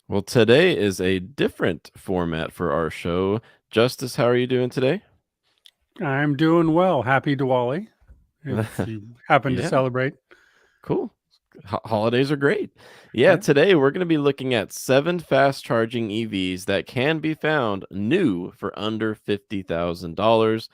Well, today is a different format for our show. Justice, how are you doing today? I'm doing well. Happy Diwali, if you happen to Yeah, celebrate. cool. Holidays are great. Yeah, Yeah. today we're going to be looking at 7 fast charging EVs that can be found new for under $50,000.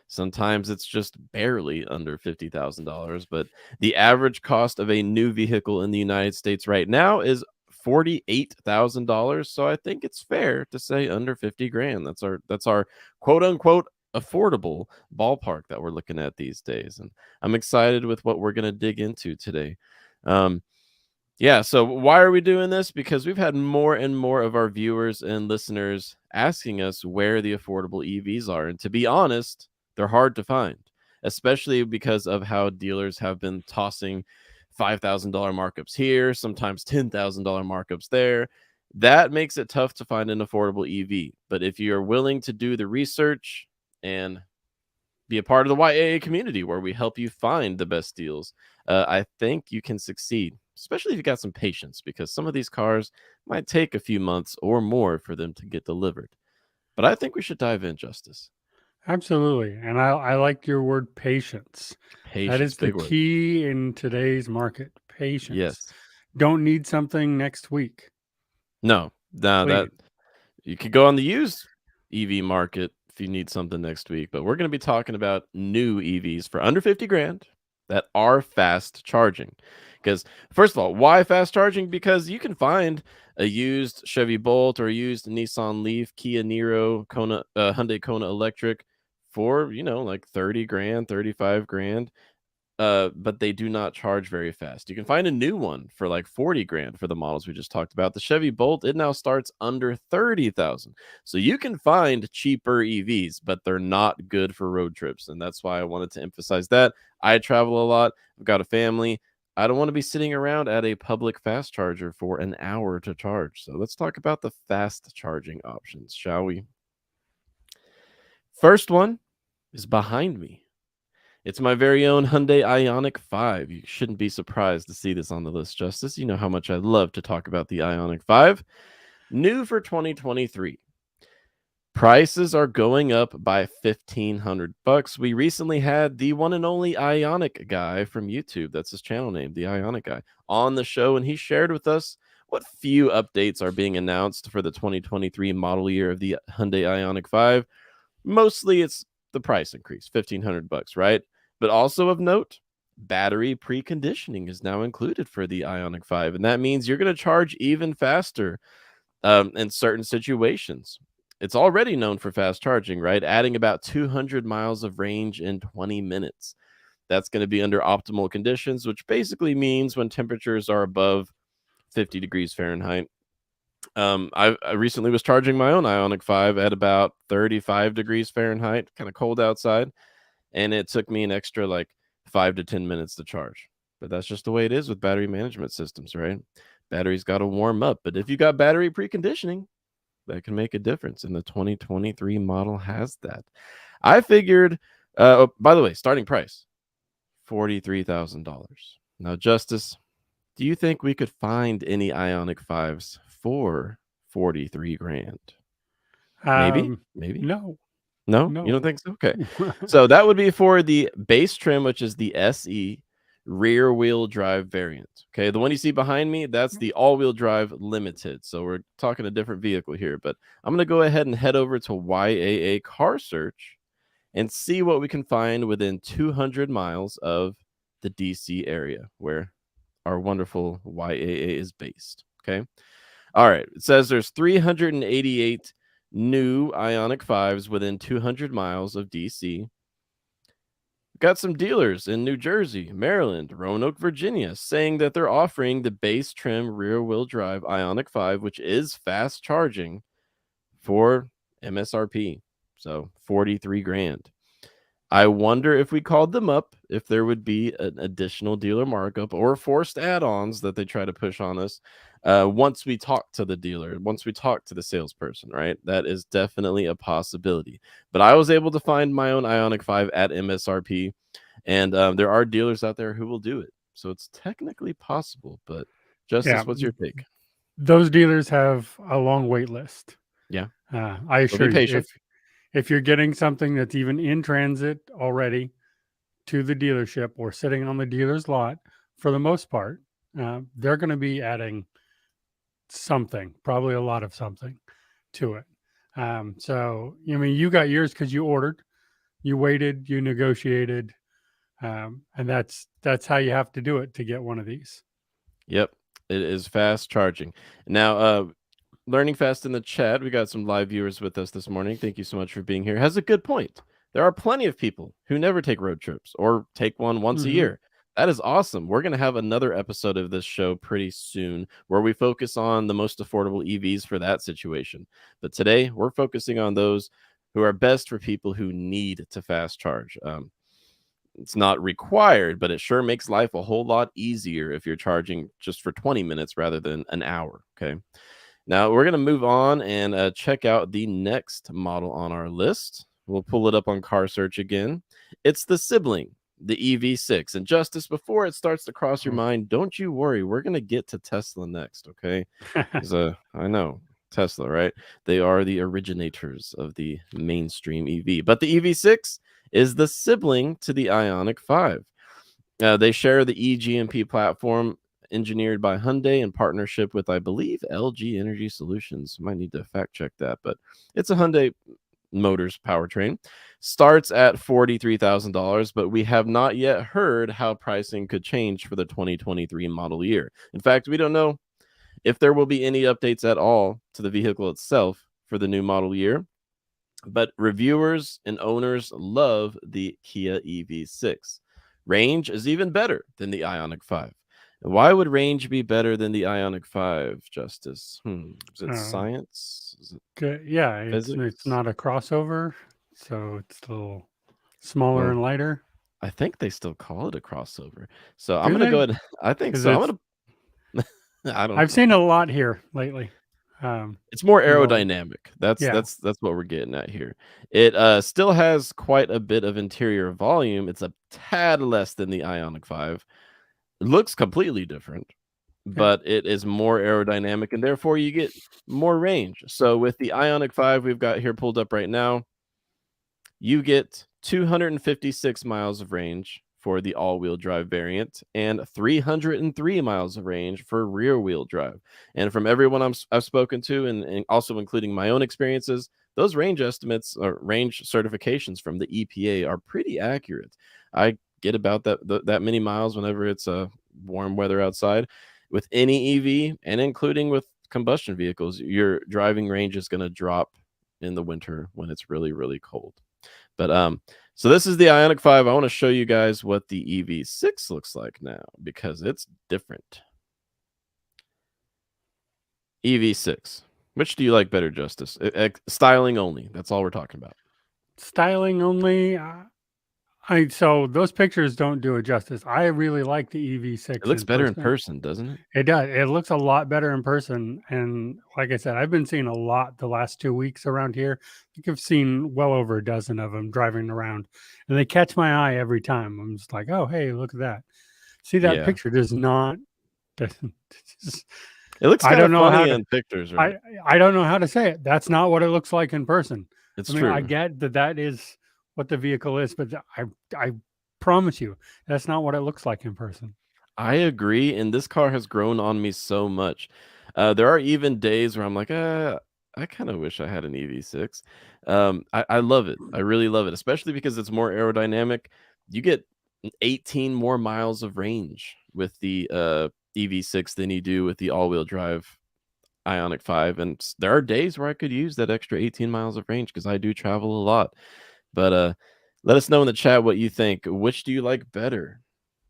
Sometimes it's just barely under $50,000, but the average cost of a new vehicle in the United States right now is $48,000. So I think it's fair to say under 50 grand. That's our quote unquote affordable ballpark that we're looking at these days. And I'm excited with what we're going to dig into today. Um, yeah, so why are we doing this? Because we've had more and more of our viewers and listeners asking us where the affordable EVs are. And to be honest, they're hard to find, especially because of how dealers have been tossing $5,000 markups here, sometimes $10,000 markups there. That makes it tough to find an affordable EV. But if you're willing to do the research and be a part of the YAA community where we help you find the best deals, I think you can succeed, especially if you got some patience, because some of these cars might take a few months or more for them to get delivered. But I think we should dive in, Justice. Absolutely. And I like your word patience. That Patience, is the big word. key in today's market. Patience. Yes. Don't need something next week, No, no, that please. you could go on the used EV market if you need something next week, but we're going to be talking about new EVs for under 50 grand that are fast charging. Because, first of all, why fast charging? Because you can find a used Chevy Bolt or a used Nissan Leaf, Kia Niro, Hyundai Kona Electric for, like 30 grand, 35 grand, but they do not charge very fast. You can find a new one for like 40 grand for the models we just talked about. The Chevy Bolt, it now starts under 30,000. So you can find cheaper EVs, but they're not good for road trips. And that's why I wanted to emphasize that. I travel a lot. I've got a family. I don't want to be sitting around at a public fast charger for an hour to charge. So let's talk about the fast charging options, shall we? First one is behind me. It's my very own Hyundai Ioniq 5. You shouldn't be surprised to see this on the list, Justice. You know how much I love to talk about the Ioniq 5. New for 2023. Prices are going up by 1,500 bucks. We recently had the one and only Ioniq guy from YouTube, that's his channel name, the Ioniq guy, on the show, and he shared with us what few updates are being announced for the 2023 model year of the Hyundai Ioniq 5. Mostly it's the price increase, 1,500 bucks, right? But also of note, battery preconditioning is now included for the Ioniq 5, and that means you're going to charge even faster in certain situations. It's already known for fast charging, right? Adding about 200 miles of range in 20 minutes. That's going to be under optimal conditions, which basically means when temperatures are above 50 degrees Fahrenheit. I recently was charging my own Ioniq 5 at about 35 degrees Fahrenheit, kind of cold outside, and it took me an extra like 5 to 10 minutes to charge. But that's just the way it is with battery management systems, right? Batteries got to warm up, but if you got battery preconditioning, that can make a difference. And the 2023 model has that. I figured. Oh, by the way, starting price $43,000. Now, Justice, do you think we could find any Ionic 5s for 43 grand? Maybe? Um, Maybe? no, No? You don't no. think so? Okay. So that would be for the base trim, which is the SE rear wheel drive variant. Okay. The one you see behind me, that's the all wheel drive limited. So we're talking a different vehicle here, but I'm going to go ahead and head over to YAA Car Search and see what we can find within 200 miles of the DC area where our wonderful YAA is based. Okay. All right. It says there's 388 new Ionic 5s within 200 miles of DC. Got some dealers in New Jersey, Maryland, Roanoke, Virginia, saying that they're offering the base trim rear wheel drive Ionic 5, which is fast charging, for MSRP. So 43 grand. I wonder if we called them up, if there would be an additional dealer markup or forced add-ons that they try to push on us once we talk to the dealer, once we talk to the salesperson, right? That is definitely a possibility. But I was able to find my own Ionic 5 at MSRP, and there are dealers out there who will do it. So it's technically possible. But Yeah, Justice, what's your take? those dealers have a long wait list. Yeah. I So be assure you, patient. if you're getting something that's even in transit already to the dealership or sitting on the dealer's lot, for the most part, they're going to be adding something, probably a lot of something to it. So, I mean, you got yours because you ordered, you waited, you negotiated, and that's how you have to do it to get one of these. Yep. It is fast charging. Now, Learning Fast in the chat, we got some live viewers with us this morning. Thank you so much for being here. Has a good point. There are plenty of people who never take road trips or take one once a Mm-hmm. year. That is awesome. We're going to have another episode of this show pretty soon where we focus on the most affordable EVs for that situation. But today, we're focusing on those who are best for people who need to fast charge. It's not required, but it sure makes life a whole lot easier if you're charging just for 20 minutes rather than an hour. Okay. Now we're going to move on and check out the next model on our list. We'll pull it up on Car Search again. It's the sibling, the EV6. And Justice, before it starts to cross your Oh. mind, don't you worry. We're going to get to Tesla next, okay? Because I know Tesla, right? They are the originators of the mainstream EV. But the EV6 is the sibling to the Ioniq 5. They share the eGMP platform engineered by Hyundai in partnership with, I believe, LG Energy Solutions. Might need to fact check that, but it's a Hyundai Motors powertrain. Starts at $43,000, but we have not yet heard how pricing could change for the 2023 model year. In fact, we don't know if there will be any updates at all to the vehicle itself for the new model year. But reviewers and owners love the Kia EV6. Range is even better than the Ioniq 5. Why would range be better than the Ioniq 5, Justice? Is it uh, science? Is it yeah, it's physics? not a crossover, so it's a little smaller Well, and lighter. I think they still call it a crossover. So I'm Do going to go they? ahead. I think Because so. it's I don't I've know. seen a lot here lately. It's more Well, aerodynamic. That's yeah. that's that's what we're getting at here. It still has quite a bit of interior volume. It's a tad less than the Ioniq 5. It looks completely different, Okay. but it is more aerodynamic and therefore you get more range. So with the Ioniq 5 we've got here pulled up right now, you get 256 miles of range for the all-wheel drive variant and 303 miles of range for rear-wheel drive. And from everyone I've spoken to, and also including my own experiences, those range estimates or range certifications from the EPA are pretty accurate. I get about that many miles whenever it's warm weather outside. With any EV, and including with combustion vehicles, your driving range is going to drop in the winter when it's really, really cold. But so this is the Ioniq 5. I want to show you guys what the EV6 looks like now because it's different. EV6. Which do you like better, Justice? Styling only. That's all we're talking about. Styling only. So those pictures don't do it justice. I really like the It EV6 looks in better in person. person, doesn't it? It does. It looks a lot better in person. And like I said, I've been seeing a lot the last 2 weeks around here. I think I've seen well over a dozen of them driving around, and they catch my eye every time. I'm just like, oh, hey, look at that. See, that Yeah. picture does not. Just, It looks I kind don't of know how funny to. in pictures, right? I don't know how to say it. That's not what it looks like in person. It's I mean, I true. get that that is what the vehicle is, but I promise you, that's not what it looks like in person. I agree, and this car has grown on me so much. There are even days where I'm like, I kind of wish I had an EV6. I love it. I really love it, especially because it's more aerodynamic. You get 18 more miles of range with the EV6 than you do with the all-wheel drive Ioniq 5. And there are days where I could use that extra 18 miles of range because I do travel a lot. But let us know in the chat what you think. Which do you like better?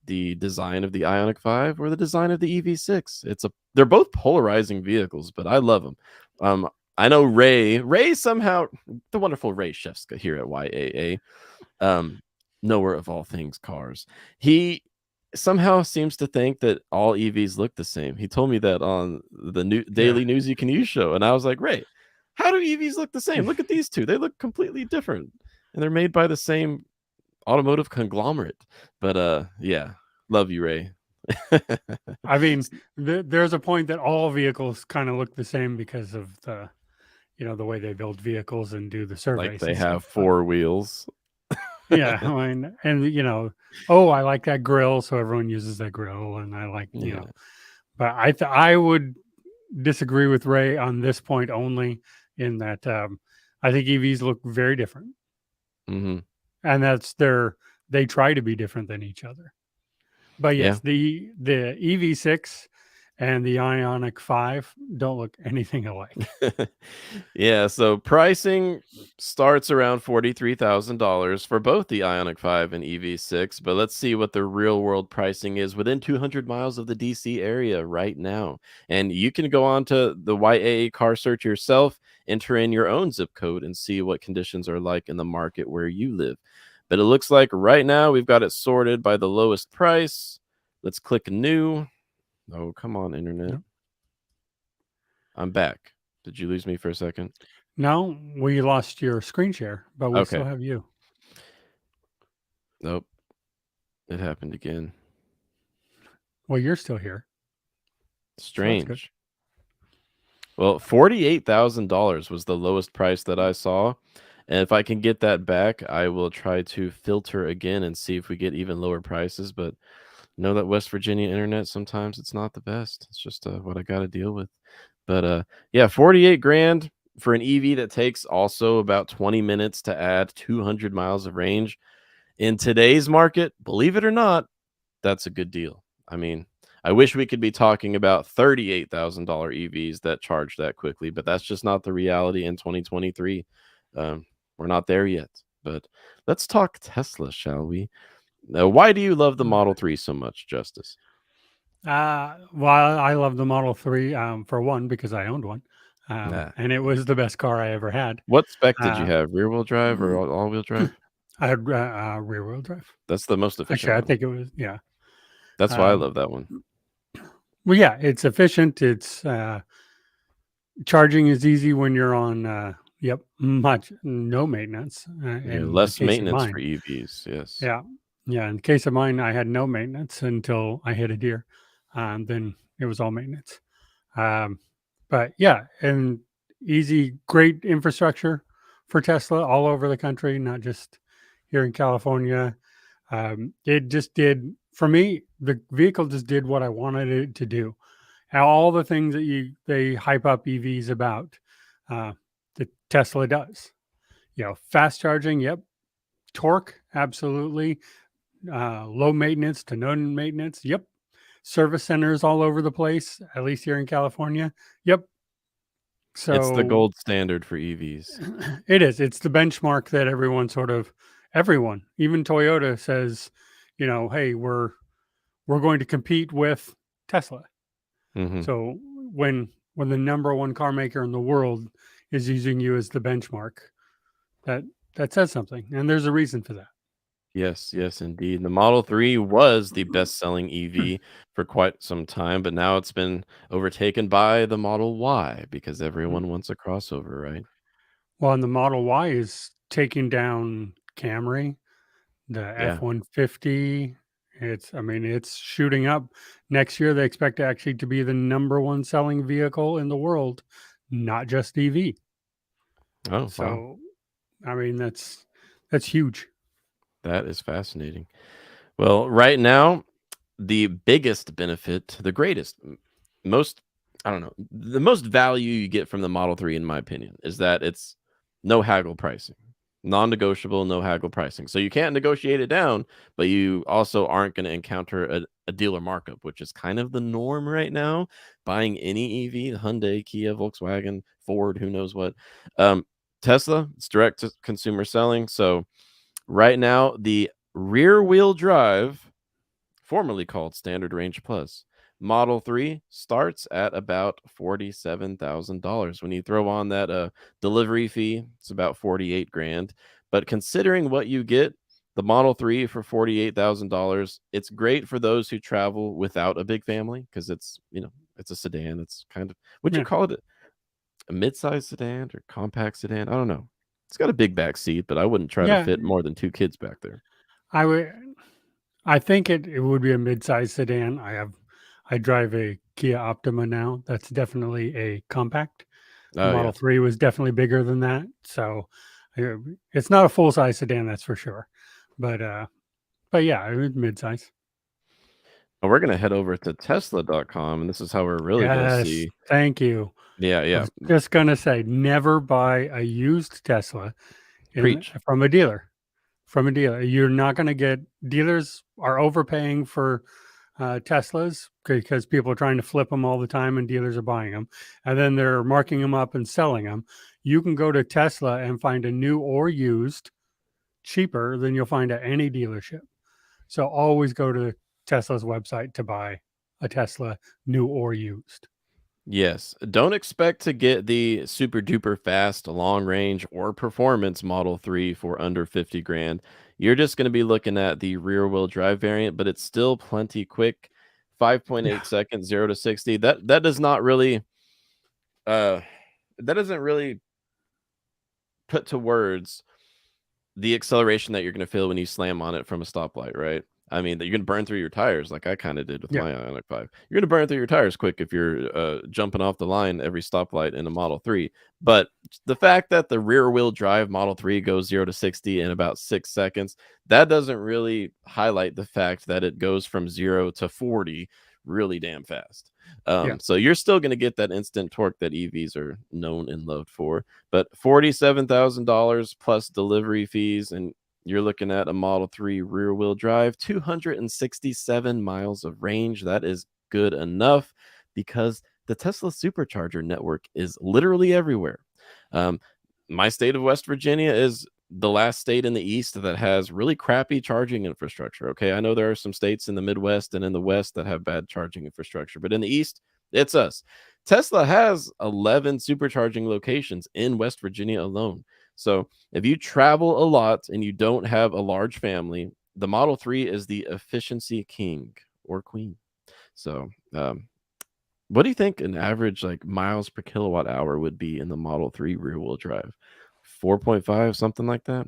The design of the Ioniq 5 or the design of the EV6. They're both polarizing vehicles, but I love them. I know Ray somehow, the wonderful Ray Shefska here at YAA, knower of all things cars. He somehow seems to think that all EVs look the same. He told me that on the new Yeah. Daily News You Can Use show, and I was like, Ray, how do EVs look the same? Look at these two; they look completely different, and they're made by the same automotive conglomerate. But yeah, love you, Ray. I mean, there's a point that all vehicles kind of look the same because of the, the way they build vehicles and do the Like surveys they and have stuff. But 4 wheels. yeah, I mean, and oh, I like that grill, so everyone uses that grill, and I like, Yeah. but I would disagree with Ray on this point only, in that I think EVs look very different, Mhm. and they try to be different than each other. But Yeah. yes, the EV6 and the Ionic 5 don't look anything alike. Yeah, so pricing starts around $43,000 for both the Ioniq 5 and EV6, but let's see what the real world pricing is within 200 miles of the DC area right now. And you can go on to the YAA car search yourself, enter in your own zip code, and see what conditions are like in the market where you live. But it looks like right now we've got it sorted by the lowest price. Let's click new. Oh, come on, internet. Yep. I'm back. Did you lose me for a second? No, we lost your screen share, but we still Okay. have you. Nope. It happened again. Well, you're still here, so that's good. Strange. Well, $48,000 was the lowest price that I saw. And if I can get that back, I will try to filter again and see if we get even lower prices. But know that West Virginia internet, sometimes it's not the best. It's just what I got to deal with. But yeah, 48 grand for an EV that takes also about 20 minutes to add 200 miles of range. In today's market, believe it or not, that's a good deal. I mean, I wish we could be talking about $38,000 EVs that charge that quickly, but that's just not the reality in 2023. We're not there yet. But let's talk Tesla, shall we? Now, why do you love the All Model right. 3 so much, Justice? Well, I love the Model 3, for one, because I owned one, Nah. and it was the best car I ever had. What spec did you Uh, have? Rear wheel drive or all wheel drive? I had rear wheel drive. That's the most efficient Actually, I one. think it was, yeah. That's why I Um, love that one. well, yeah, it's efficient. It's charging is easy when you're on. Yep, much no maintenance. Yeah, In the less case of maintenance for mine, EVs. Yes. yeah, yeah. In the case of mine, I had no maintenance until I hit a deer. Then it was all maintenance. Um, but yeah, and easy, great infrastructure for Tesla all over the country, not just here in California. It just did for me. The vehicle just did what I wanted it to do. All the things that they hype up EVs about, uh, the Tesla does. Fast charging, yep. Torque, absolutely. Low maintenance to no maintenance, yep. Service centers all over the place, at least here in California, yep. It's the So gold standard for EVs. it is. It's the benchmark that everyone, even Toyota says, hey, we're going to compete with Tesla. Hmm. So when the number one car maker in the world is using you as the benchmark, that that says something, and there's a reason for that. Yes, yes, indeed. The Model 3 was the best-selling EV for quite some time, but now it's been overtaken by the Model Y because everyone wants a crossover, right? Well, and the Model Y is taking down Camry, the Yeah. F-150. I mean, it's shooting up. Next year, they expect actually to be the number one selling vehicle in the world, not just EV. Oh, wow. So, I mean, that's huge. That is fascinating. Well, right now, the biggest benefit, the greatest, most, I don't know, the most value you get from the Model 3, in my opinion, is that it's no haggle pricing, non negotiable, no haggle pricing. So you can't negotiate it down, but you also aren't going to encounter a dealer markup, which is kind of the norm right now. Buying any EV, Hyundai, Kia, Volkswagen, Ford, who knows what. Um, Tesla, it's direct to consumer selling. So right now, the rear wheel drive, formerly called Standard Range Plus, Model 3 starts at about $47,000. When you throw on that delivery fee, it's about 48 grand. But considering what you get, the Model 3 for $48,000, it's great for those who travel without a big family because it's a sedan. It's kind of, would you Yeah, call it a mid-sized sedan or compact sedan? I don't know. It's got a big back seat, but I wouldn't try to yeah. fit more than two kids back there. I would. I think it would be a mid-size sedan. I drive a Kia Optima now. That's definitely a compact. The Oh Model yeah. 3 was definitely bigger than that. So uh, it's not a full-size sedan, that's for sure. But yeah, it was mid-size. Well, we're gonna head over to Tesla.com, and this is how we're really gonna Yes, see. thank you. Yeah, I yeah. was just gonna say, never buy a used Tesla in Preach. from a dealer. From a dealer, you're not gonna get dealers are overpaying for Teslas because people are trying to flip them all the time and dealers are buying them. And then they're marking them up and selling them. You can go to Tesla and find a new or used cheaper than you'll find at any dealership. So always go to Tesla's website to buy a Tesla, new or used. Yes. Don't expect to get the super duper fast, long range, or performance Model 3 for under 50 grand. You're just going to be looking at the rear wheel drive variant, but it's still plenty quick. Yeah. 5.8 seconds, 0 to 60. That does not really uh that doesn't really put to words the acceleration that you're gonna feel when you slam on it from a stoplight, right? I mean, that you're gonna burn through your tires like I kinda did with Yeah. my Ioniq 5. You're gonna burn through your tires quick if you're, jumping off the line every stoplight in a Model 3, but the fact that the rear wheel drive Model 3 goes 0 to 60 in about 6 seconds, that doesn't really highlight the fact that it goes from 0 to 40 really damn fast. Yeah. So you're still gonna get that instant torque that EVs are known and loved for, but $47,000 plus delivery fees, and you're looking at a Model 3 rear wheel drive, 267 miles of range. That is good enough because the Tesla supercharger network is literally everywhere. Um, my state of West Virginia is the last state in the East that has really crappy charging infrastructure. Okay. I know there are some states in the Midwest and in the West that have bad charging infrastructure, but in the East, it's us. Tesla has 11 supercharging locations in West Virginia alone. So if you travel a lot and you don't have a large family, the Model 3 is the efficiency king or queen. So, what do you think an average like miles per kilowatt hour would be in the Model 3 rear wheel drive? 4.5, something like that?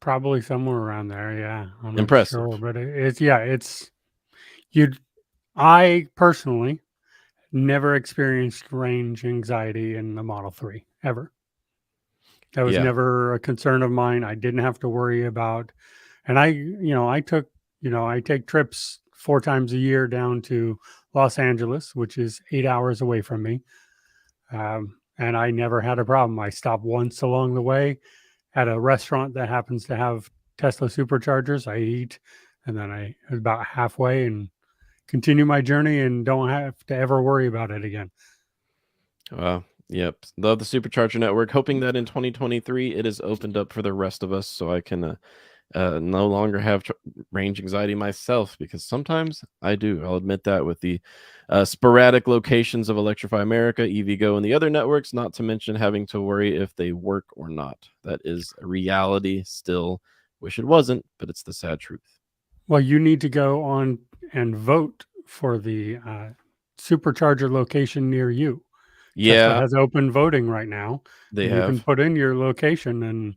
Probably somewhere around there. Yeah. I'm not Impressive. sure, but yeah, you I personally never experienced range anxiety in the Model 3 ever. That was Yeah. never a concern of mine. I didn't have to worry about, and I take trips 4 times a year down to Los Angeles, which is 8 hours away from me. And I never had a problem. I stopped once along the way at a restaurant that happens to have Tesla superchargers. I eat, and then I about halfway and continue my journey and don't have to ever worry about it again. Yep. Love the supercharger network. Hoping that in 2023 it is opened up for the rest of us so I can no longer have range anxiety myself because sometimes I do. I'll admit that with the sporadic locations of Electrify America, EVgo, and the other networks, not to mention having to worry if they work or not. That is a reality still. Wish it wasn't, but it's the sad truth. Well, you need to go on and vote for the supercharger location near you. Tesla Yeah, has open voting right now, they and you can have. put in your location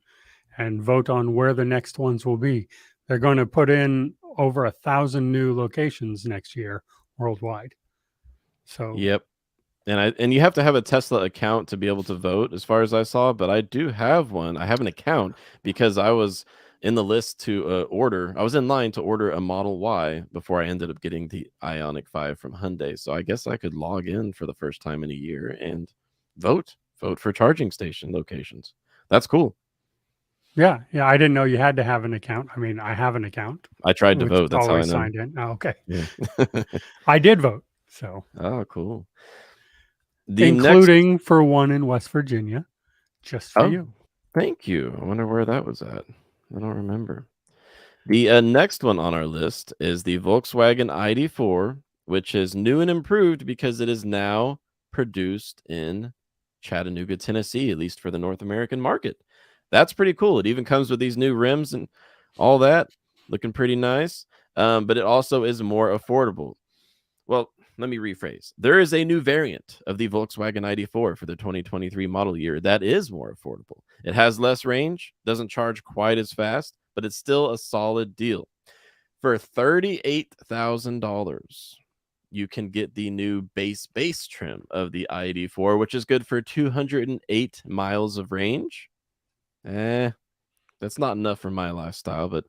and vote on where the next ones will be. They're going to put in over 1,000 new locations next year worldwide. So Yep. And you have to have a Tesla account to be able to vote, as far as I saw. But I do have one. I have an account because I was in the list to order. I was in line to order a Model Y before I ended up getting the Ioniq 5 from Hyundai. So I guess I could log in for the first time in a year and vote for charging station locations. That's cool. yeah, yeah, I didn't know you had to have an account. I mean, I have an account, I tried to which is vote. That's how I always know. signed in. Oh, okay, Yeah. I did vote, so Oh, cool. The next. including for one in West Virginia, just for Oh, you. thank you. I wonder where that was at. I don't remember. The next one on our list is the Volkswagen ID4, which is new and improved because it is now produced in Chattanooga, Tennessee, at least for the North American market. That's pretty cool. It even comes with these new rims and all that, looking pretty nice. But it also is more affordable. Well, let me rephrase. There is a new variant of the Volkswagen ID4 for the 2023 model year that is more affordable. It has less range, doesn't charge quite as fast, but it's still a solid deal. For $38,000, you can get the new base trim of the ID4, which is good for 208 miles of range. That's not enough for my lifestyle, but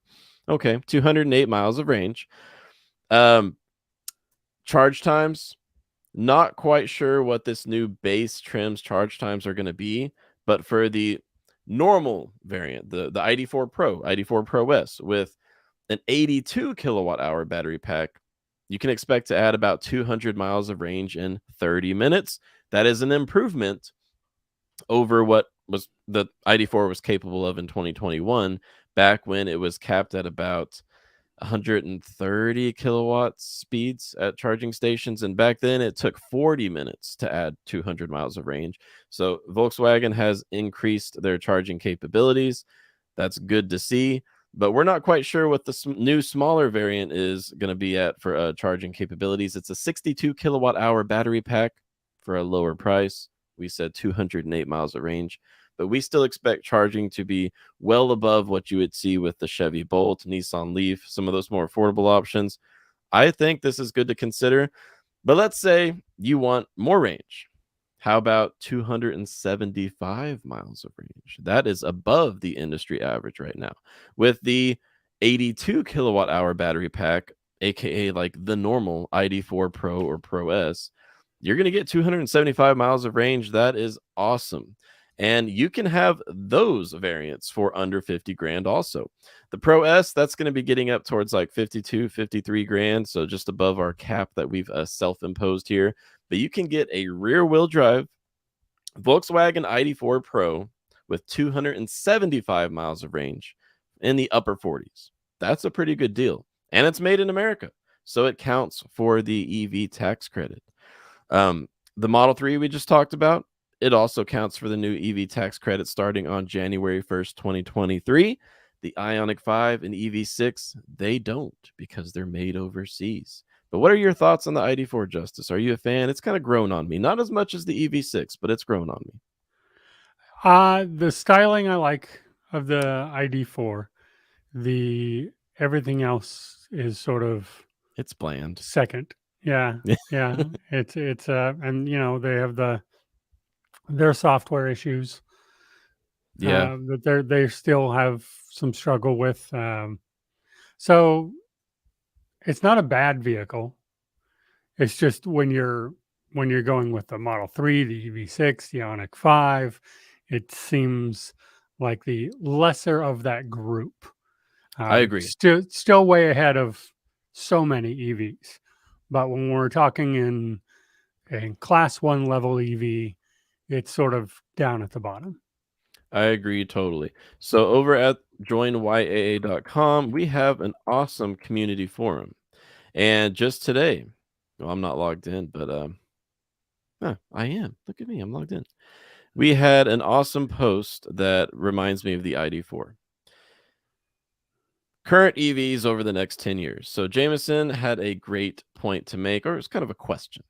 okay, 208 miles of range. Charge times, not quite sure what this new base trim's charge times are going to be, but for the normal variant, the ID4 Pro, ID4 Pro S with an 82 kilowatt hour battery pack, you can expect to add about 200 miles of range in 30 minutes. That is an improvement over what was the ID4 was capable of in 2021, back when it was capped at about 130 kilowatt speeds at charging stations. And back then it took 40 minutes to add 200 miles of range. So Volkswagen has increased their charging capabilities. That's good to see. But we're not quite sure what the new smaller variant is going to be at for charging capabilities. It's a 62 kilowatt hour battery pack for a lower price. We said 208 miles of range, but we still expect charging to be well above what you would see with the Chevy Bolt, Nissan Leaf, some of those more affordable options. I think this is good to consider, but let's say you want more range. How about 275 miles of range? That is above the industry average right now. With the 82 kilowatt hour battery pack, aka like the normal ID4 Pro or Pro S, you're going to get 275 miles of range. That is awesome. And you can have those variants for under 50 grand also. The Pro S, that's going to be getting up towards like 52, 53 grand. So just above our cap that we've self-imposed here. But you can get a rear wheel drive Volkswagen ID4 Pro with 275 miles of range in the upper 40s. That's a pretty good deal. And it's made in America. So it counts for the EV tax credit. The Model 3 we just talked about, it also counts for the new EV tax credit starting on January 1st, 2023. The Ioniq 5 and EV6, they don't because they're made overseas. But what are your thoughts on the ID4, Justice? Are you a fan? It's kind of grown on me. Not as much as the EV6, but it's grown on me. The styling I like of the ID4. The everything else is sort of It's bland. second. Yeah, yeah. It's and they have their software issues Yeah, that they still have some struggle with. So it's not a bad vehicle. It's just when you're going with the Model 3, the EV6, the Ioniq 5, it seems like the lesser of that group. I agree. Still way ahead of so many EVs. But when we're talking in class one level EV, it's sort of down at the bottom. I agree totally. So over at joinyaa.com, we have an awesome community forum. And just today, well, I'm not logged in, but I am. Look at me, I'm logged in. We had an awesome post that reminds me of the ID4. Current EVs over the next 10 years. So Jameson had a great point to make, or it's kind of a question.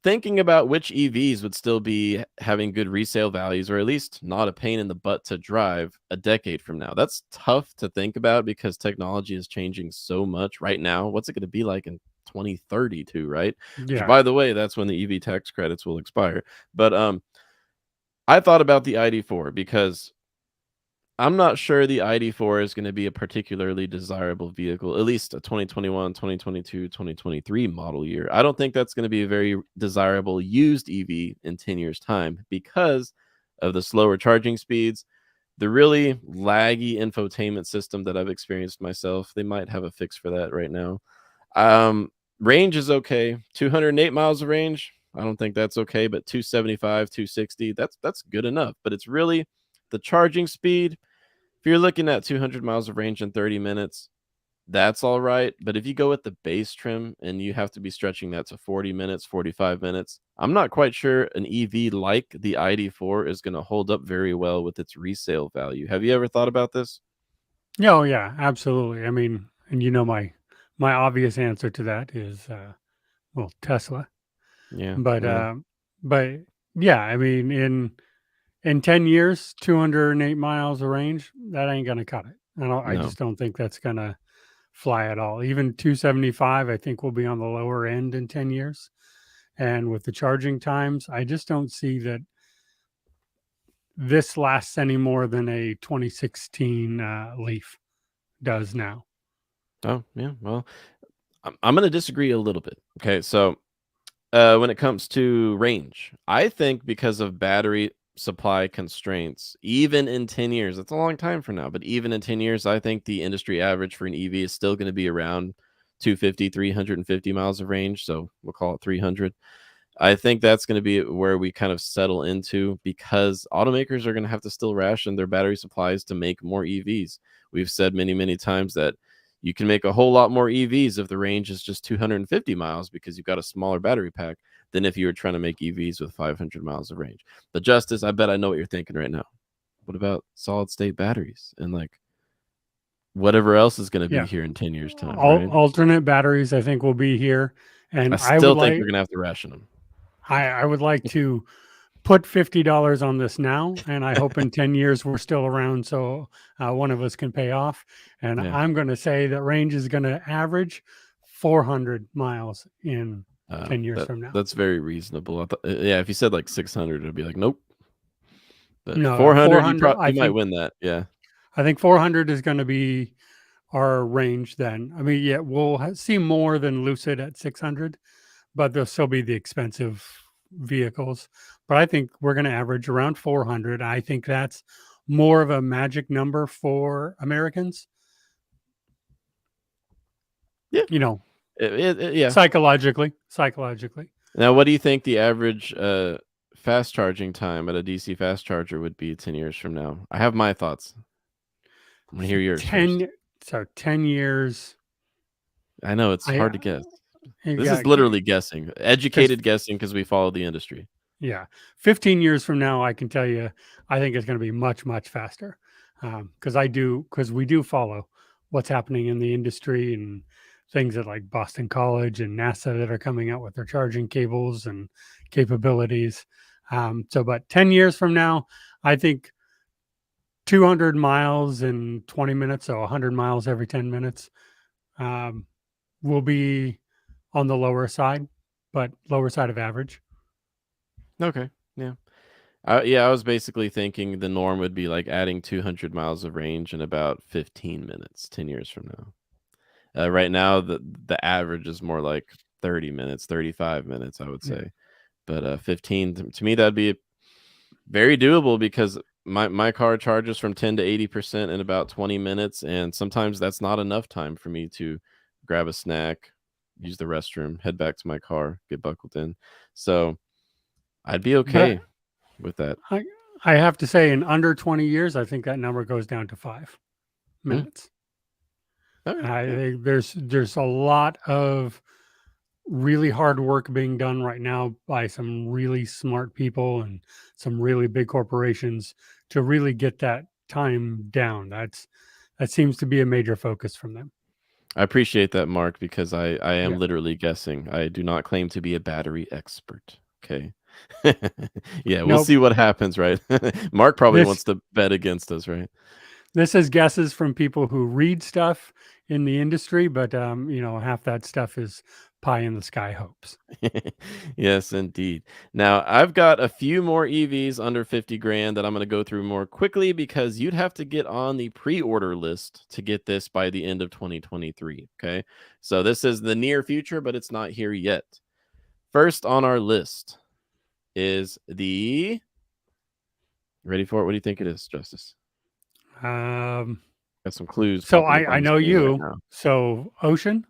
Thinking about which EVs would still be having good resale values, or at least not a pain in the butt to drive a decade from now. That's tough to think about because technology is changing so much right now. What's it going to be like in 2032, right? Which, Yeah. by the way, that's when the EV tax credits will expire. But I thought about the ID4 because I'm not sure the ID4 is going to be a particularly desirable vehicle, at least a 2021, 2022, 2023 model year. I don't think that's going to be a very desirable used EV in 10 years' time because of the slower charging speeds, the really laggy infotainment system that I've experienced myself. They might have a fix for that right now. Um, Range is okay. 208 miles of range. I don't think that's okay, but 275, 260, that's good enough. But it's really the charging speed. If you're looking at 200 miles of range in 30 minutes, that's all right. But if you go with the base trim and you have to be stretching that to 40 minutes, 45 minutes, I'm not quite sure an EV like the ID4 is going to hold up very well with its resale value. Have you ever thought about this? Yeah, oh yeah, absolutely. I mean, and my obvious answer to that is well, Tesla. Yeah, But well, but yeah, I mean in 10 years, 208 miles of range, that ain't gonna cut it. I no. just don't think that's gonna fly at all. Even 275, I think, will be on the lower end in 10 years. And with the charging times, I just don't see that this lasts any more than a 2016 Leaf does now. Oh, yeah. Well, I'm going to disagree a little bit. Okay. So, when it comes to range, I think because of battery supply constraints, even in 10 years, it's a long time from now, but even in 10 years, I think the industry average for an EV is still going to be around 250, 350 miles of range. So we'll call it 300. I think that's going to be where we kind of settle into because automakers are going to have to still ration their battery supplies to make more EVs. We've said many, many times that you can make a whole lot more EVs if the range is just 250 miles because you've got a smaller battery pack than if you were trying to make EVs with 500 miles of range. But Justice, I bet I know what you're thinking right now. What about solid state batteries and like whatever else is going to be Yeah. here in 10 years' time, right? Alternate batteries, I think, will be here. I And still think we're going to have to ration them. I would like to put $50 on this now, and I hope in 10 years we're still around so one of us can pay off. And Yeah. I'm going to say that range is going to average 400 miles in 10 years from now. That's very reasonable. Yeah, if you said like 600, it'd be like, nope. But No, 400, 400, you might win that. Yeah. I think 400 is going to be our range then. I mean, yeah, we'll see more than Lucid at 600, but they'll still be the expensive vehicles. But I think we're going to average around 400. I think that's more of a magic number for Americans. Yeah. You know, Yeah. psychologically. Now, what do you think the average fast charging time at a DC fast charger would be 10 years from now? I have my thoughts. I'm going to hear yours first. 10 years. I know it's hard to guess. This Yeah, is literally guessing, educated guessing because we follow the industry. Yeah. 15 years from now, I can tell you, I think it's going to be much, much faster. Because we do follow what's happening in the industry and things at like Boston College and NASA that are coming out with their charging cables and capabilities. But 10 years from now, I think 200 miles in 20 minutes, so 100 miles every 10 minutes, will be on the lower side, but lower side of average. Okay. Yeah. I was basically thinking the norm would be like adding 200 miles of range in about 15 minutes 10 years from now. Right now, the average is more like 30 minutes, 35 minutes, I would say. Yeah. But 15, to me, that'd be very doable because my car charges from 10 to 80% in about 20 minutes. And sometimes that's not enough time for me to grab a snack, use the restroom, head back to my car, get buckled in. So I'd be okay with that. I have to say, in under 20 years, I think that number goes down to 5 minutes. I think there's a lot of really hard work being done right now by some really smart people and some really big corporations to really get that time down. That seems to be a major focus from them. I appreciate that, Mark, because I am literally guessing. I do not claim to be a battery expert. Okay. Yeah, we'll see what happens, right? Mark probably wants to bet against us, right? This is guesses from people who read stuff in the industry, but half that stuff is pie in the sky hopes. Yes, indeed. Now, I've got a few more EVs under 50 grand that I'm going to go through more quickly because you'd have to get on the pre-order list to get this by the end of 2023. Okay. So this is the near future, but it's not here yet. First on our list is the. Ready for it? What do you think it is, Justice? Got some clues. So I know you. Right, so Ocean,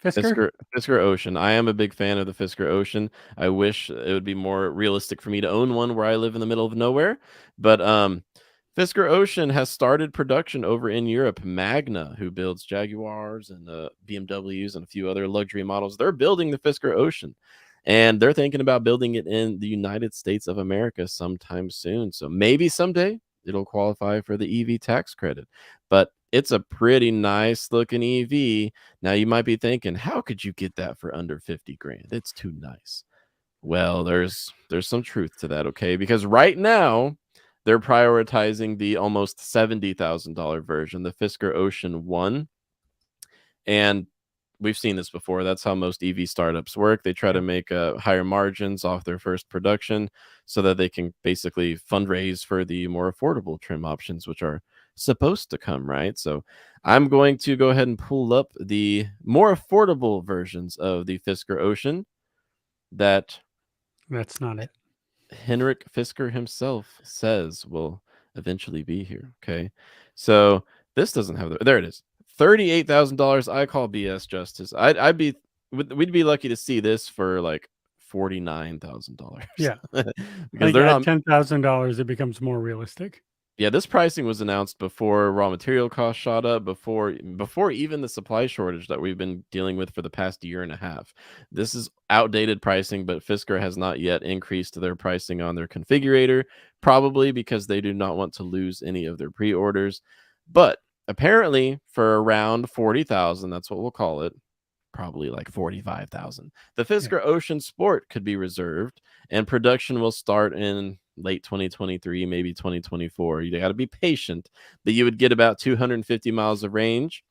Fisker Ocean. I am a big fan of the Fisker Ocean. I wish it would be more realistic for me to own one where I live in the middle of nowhere. But Fisker Ocean has started production over in Europe. Magna, who builds Jaguars and BMWs and a few other luxury models, they're building the Fisker Ocean. And they're thinking about building it in the United States of America sometime soon. So maybe someday it'll qualify for the EV tax credit. But it's a pretty nice looking EV. Now you might be thinking, how could you get that for under 50 grand? It's too nice. Well, there's some truth to that, okay? Because right now they're prioritizing the almost $70,000 version, the Fisker Ocean 1. And we've seen this before. That's how most EV startups work. They try to Yep. make higher margins off their first production so that they can basically fundraise for the more affordable trim options, which are supposed to come, right? So I'm going to go ahead and pull up the more affordable versions of the Fisker Ocean that That's not it. Henrik Fisker himself says will eventually be here. Okay. So this doesn't have there it is. $38,000. I call BS, Justice. We'd be lucky to see this for like $49,000. Yeah. I Because think they're at not. $10,000 it becomes more realistic. Yeah, this pricing was announced before raw material costs shot up, before even the supply shortage that we've been dealing with for the past year and a half. This is outdated pricing, but Fisker has not yet increased their pricing on their configurator, probably because they do not want to lose any of their pre-orders. But apparently for around 40,000, that's what we'll call it, probably like 45,000. The Yeah. Fisker Ocean Sport could be reserved, and production will start in late 2023, maybe 2024. You got to be patient, but you would get about 250 miles of range.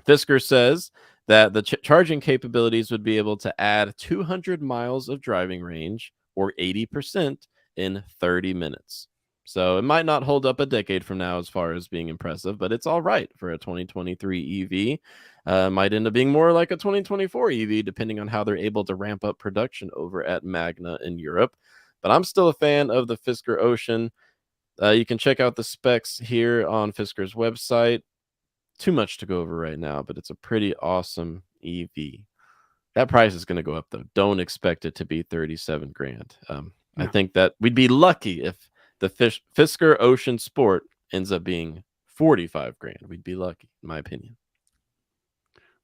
Fisker says that the charging capabilities would be able to add 200 miles of driving range, or 80%, in 30 minutes. So it might not hold up a decade from now as far as being impressive, but it's all right for a 2023 EV. Might end up being more like a 2024 EV, depending on how they're able to ramp up production over at Magna in Europe. But I'm still a fan of the Fisker Ocean. You can check out the specs here on Fisker's website. Too much to go over right now, but it's a pretty awesome EV. That price is going to go up though. Don't expect it to be 37 grand. I No. think that we'd be lucky if the Fisker Ocean Sport ends up being 45 grand. We'd be lucky, in my opinion.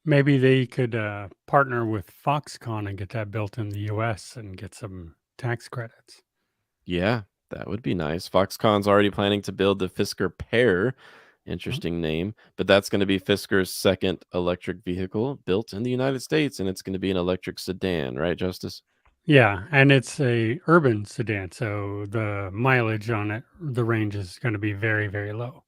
Maybe they could partner with Foxconn and get that built in the US and get some tax credits. Yeah, that would be nice. Foxconn's already planning to build the Fisker Pear. Oh, Interesting name, but that's going to be Fisker's second electric vehicle built in the United States, and it's going to be an electric sedan, right, Justice? yeah, and it's a urban sedan, so the mileage on it, the range is going to be very, very low.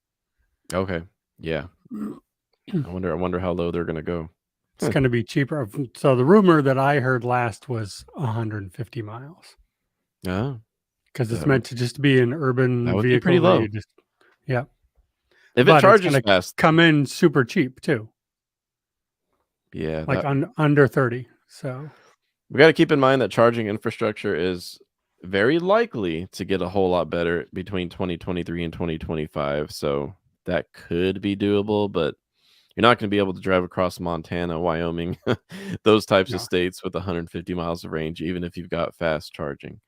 Okay. Yeah. I wonder how low they're going to go. It's going to be cheaper. So the rumor that I heard last was 150 miles Oh, because it's that would meant to just be an urban that would be pretty vehicle that low. you just, yeah. If it But it's going charges to fast, come in super cheap too, yeah, like that under 30. So we got to keep in mind that charging infrastructure is very likely to get a whole lot better between 2023 and 2025. So that could be doable, but you're not going to be able to drive across Montana, Wyoming, those types of no. states with 150 miles of range, even if you've got fast charging.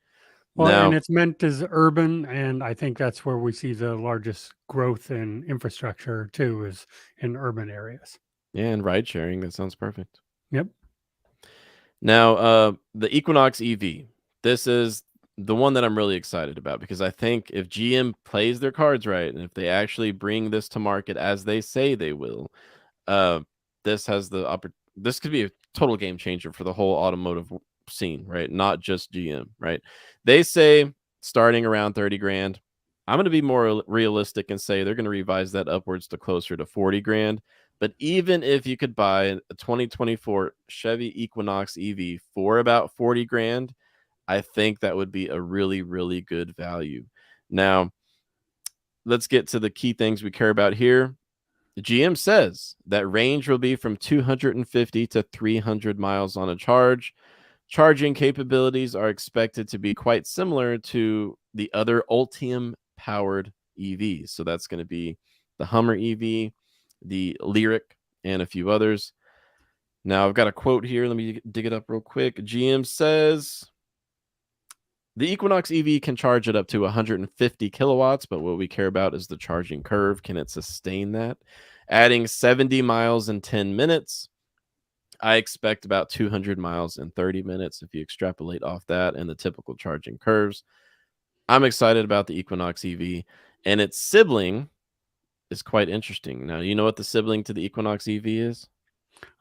Well, and Now, it's meant as urban, and I think that's where we see the largest growth in infrastructure too, is in urban areas. yeah, and ride sharing, that sounds perfect. Yep. Now, the Equinox EV. This is the one that I'm really excited about because I think if GM plays their cards right and if they actually bring this to market as they say they will, uh, this has the this could be a total game changer for the whole automotive scene, right? Not just GM, right? They say starting around 30 grand. I'm going to be more realistic and say they're going to revise that upwards to closer to 40 grand. But even if you could buy a 2024 Chevy Equinox EV for about 40 grand, I think that would be a really, really good value. Now, let's get to the key things we care about here. The GM says that range will be from 250 to 300 miles on a charge. Charging capabilities are expected to be quite similar to the other Ultium powered EVs. So that's going to be the Hummer EV, the Lyric, and a few others. Now, I've got a quote here. Let me dig it up real quick. GM says the Equinox EV can charge it up to 150 kilowatts, but what we care about is the charging curve. Can it sustain that? Adding 70 miles in 10 minutes. I expect about 200 miles in 30 minutes if you extrapolate off that and the typical charging curves. I'm excited about the Equinox EV, and its sibling is quite interesting. Now, you know what the sibling to the Equinox EV is?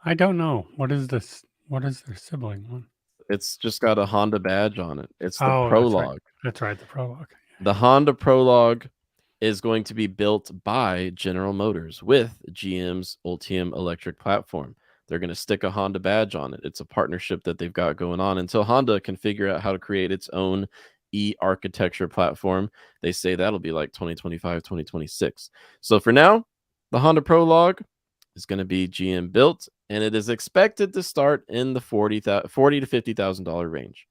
I don't know. What is this? What is their sibling one? It's just got a Honda badge on it. It's the Oh, that's right. Prologue. That's right. The Prologue. The Honda Prologue is going to be built by General Motors with GM's Ultium electric platform. They're going to stick a Honda badge on it. It's a partnership that they've got going on until Honda can figure out how to create its own e-architecture platform. They say that'll be like 2025, 2026. So for now, the Honda Prologue is going to be GM built, and it is expected to start in the $40 to $50,000 range.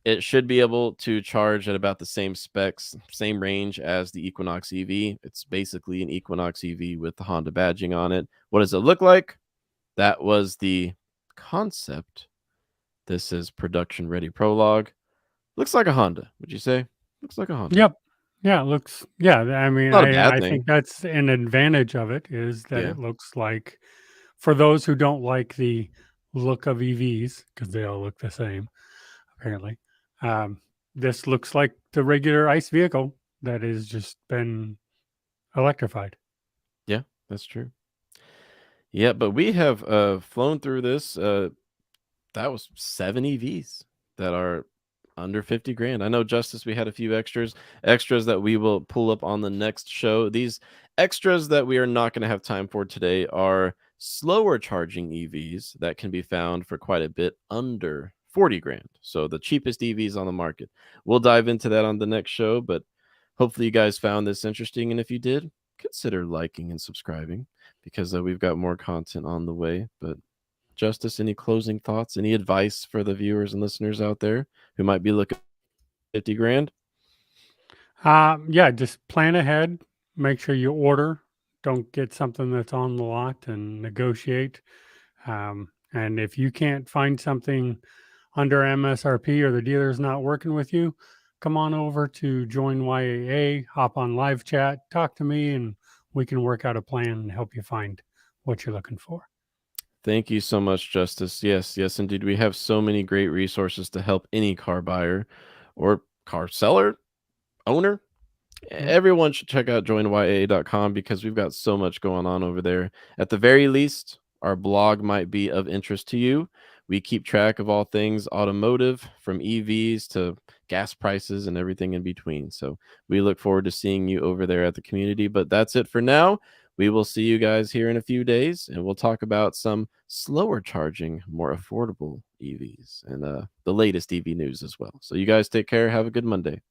It should be able to charge at about the same specs, same range as the Equinox EV. It's basically an Equinox EV with the Honda badging on it. What does it look like? That was the concept. This is production ready Prologue. Looks like a Honda, would you say? Looks like a Honda. Yep. Yeah, it looks. Yeah, I mean, Not a bad I thing. think that's an advantage of it is that Yeah. it looks like, for those who don't like the look of EVs because they all look the same, apparently. This looks like the regular ICE vehicle that has just been electrified. Yeah, that's true. Yeah, but we have flown through this. That was 7 EVs that are under 50 grand. I know, Justice, we had a few extras that we will pull up on the next show. These extras that we are not going to have time for today are slower charging EVs that can be found for quite a bit under 40 grand. So the cheapest EVs on the market. We'll dive into that on the next show, but hopefully you guys found this interesting. And if you did, consider liking and subscribing because we've got more content on the way. But Justice, any closing thoughts, any advice for the viewers and listeners out there who might be looking at 50 grand? Yeah, just plan ahead. Make sure you order. Don't get something that's on the lot and negotiate. And if you can't find something under MSRP or the dealer's not working with you, come on over to Join YAA, hop on live chat, talk to me, and we can work out a plan and help you find what you're looking for. Thank you so much, Justice. Yes, indeed. We have so many great resources to help any car buyer or car seller, owner. Everyone should check out joinyaa.com because we've got so much going on over there. At the very least, our blog might be of interest to you. We keep track of all things automotive, from EVs to gas prices and everything in between. So we look forward to seeing you over there at the community. But that's it for now. We will see you guys here in a few days, and we'll talk about some slower charging, more affordable EVs and the latest EV news as well. So you guys take care. Have a good Monday.